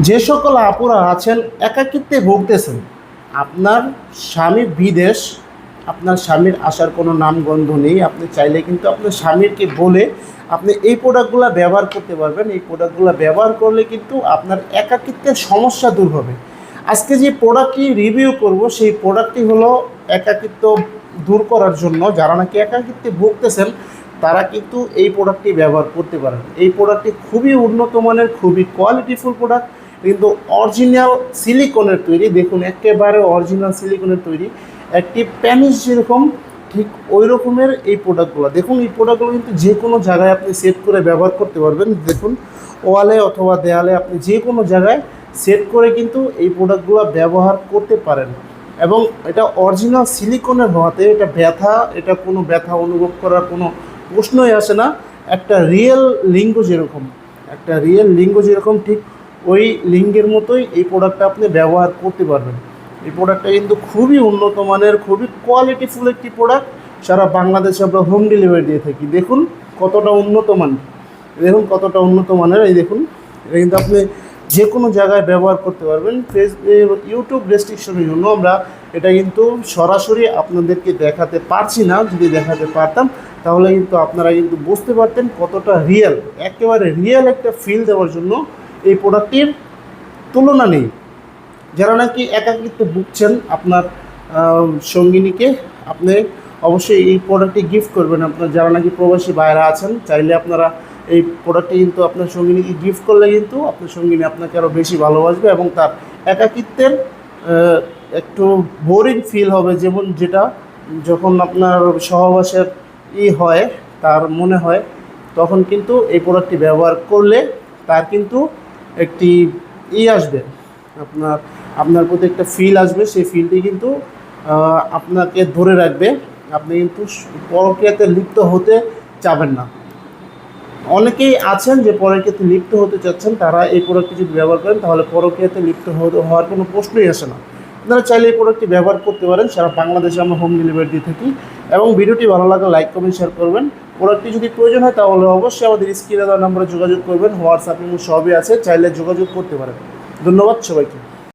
যে সকল আপুরা আছেন একাকিত্বে ভুগতেছেন, আপনার স্বামী বিদেশ, আপনার স্বামীর আসার কোনো নামগন্ধ নেই, আপনি চাইলে কিন্তু আপনার স্বামীকে বলে আপনি এই প্রোডাক্টগুলো ব্যবহার করতে পারবেন। এই প্রোডাক্টগুলো ব্যবহার করলে কিন্তু আপনার একাকিত্বের সমস্যা দূর হবে। আজকে যে প্রোডাক্টটি রিভিউ করব সেই প্রোডাক্টটি হলো একাকিত্ব দূর করার জন্য। যারা নাকি একাকিত্বে ভুগতেছেন তারা কিন্তু এই প্রোডাক্টটি ব্যবহার করতে পারেন। এই প্রোডাক্টটি খুবই উন্নত মানের, খুবই কোয়ালিটিফুল প্রোডাক্ট, কিন্তু অরিজিনাল সিলিকনের তৈরি। দেখুন, একেবারে অরিজিনাল সিলিকনের তৈরি। একটি প্যানিস যেরকম ঠিক ওই রকমের এই প্রোডাক্টগুলো। দেখুন, এই প্রোডাক্টগুলো কিন্তু যে কোনো জায়গায় আপনি সেট করে ব্যবহার করতে পারবেন। দেখুন, ওয়ালে অথবা দেয়ালে আপনি যে কোনো জায়গায় সেট করে কিন্তু এই প্রোডাক্টগুলো ব্যবহার করতে পারেন। এবং এটা অরিজিনাল সিলিকনের হওয়াতে এটা কোনো ব্যথা অনুভব করার কোনো প্রশ্নই আসে না। একটা রিয়েল লিঙ্গ যেরকম ঠিক ওই লিঙ্গের মতোই এই প্রোডাক্টটা আপনি ব্যবহার করতে পারবেন। এই প্রোডাক্টটা কিন্তু খুবই উন্নত মানের, খুবই কোয়ালিটিফুল একটি প্রোডাক্ট। সারা বাংলাদেশে আমরা হোম ডেলিভারি দিয়ে থাকি। দেখুন কতটা উন্নত মানের, এই দেখুন, এটা কিন্তু আপনি যে কোনো জায়গায় ব্যবহার করতে পারবেন। ইউটিউব রেস্ট্রিকশনের জন্য আমরা এটা কিন্তু সরাসরি আপনাদেরকে দেখাতে পারছি না। যদি দেখাতে পারতাম তাহলে কিন্তু আপনারা কিন্তু বুঝতে পারতেন কতটা রিয়েল। একেবারে রিয়েল একটা ফিল দেওয়ার জন্য এই প্রোডাক্টটির তুলনা নেই। যারা নাকি একাকিত্বে ভুগছেন আপনার সঙ্গিনীকে, আপনি অবশ্যই এই প্রোডাক্টটি গিফট করবেন। আপনার যারা নাকি প্রবাসী বাইরে আছেন, চাইলে আপনারা এই প্রোডাক্টটি কিন্তু আপনার সঙ্গিনীকে গিফট করলে কিন্তু আপনার সঙ্গিনী আপনাকে আরও বেশি ভালোবাসবে এবং তার একাকিত্বের একটু বোরিং ফিল হবে, যেটা যখন আপনার সহবাসের হয়, তার মনে হয়, তখন কিন্তু এই প্রোডাক্টটি ব্যবহার করলে তার কিন্তু একটি আসবে, আপনার প্রতি একটা ফিল আসবে। সেই ফিলটি কিন্তু আপনাকে ধরে রাখবে। আপনি কিন্তু পরকীয়াতে লিপ্ত হতে চাবেন না। অনেকেই আছেন যে পরকীয়াতে লিপ্ত হতে চাচ্ছেন, তারা এই প্রোডাক্টটি যদি ব্যবহার করেন তাহলে পরকীয়াতে লিপ্ত হওয়ার কোনো প্রশ্নই আসে না। আপনারা চাইলে এই প্রোডাক্টটি ব্যবহার করতে পারেন। সারা বাংলাদেশে আমরা হোম ডেলিভারি দিয়ে থাকি। এবং ভিডিওটি ভালো লাগলে লাইক, কমেন্ট, শেয়ার করবেন। প্রোডাক্টটি যদি প্রয়োজন হয় তাহলে অবশ্যই আমাদের স্ক্রিনে দেওয়া নম্বরে যোগাযোগ করবেন। হোয়াটসঅ্যাপ সবই আছে, চাইলে যোগাযোগ করতে পারেন। ধন্যবাদ সবাইকে।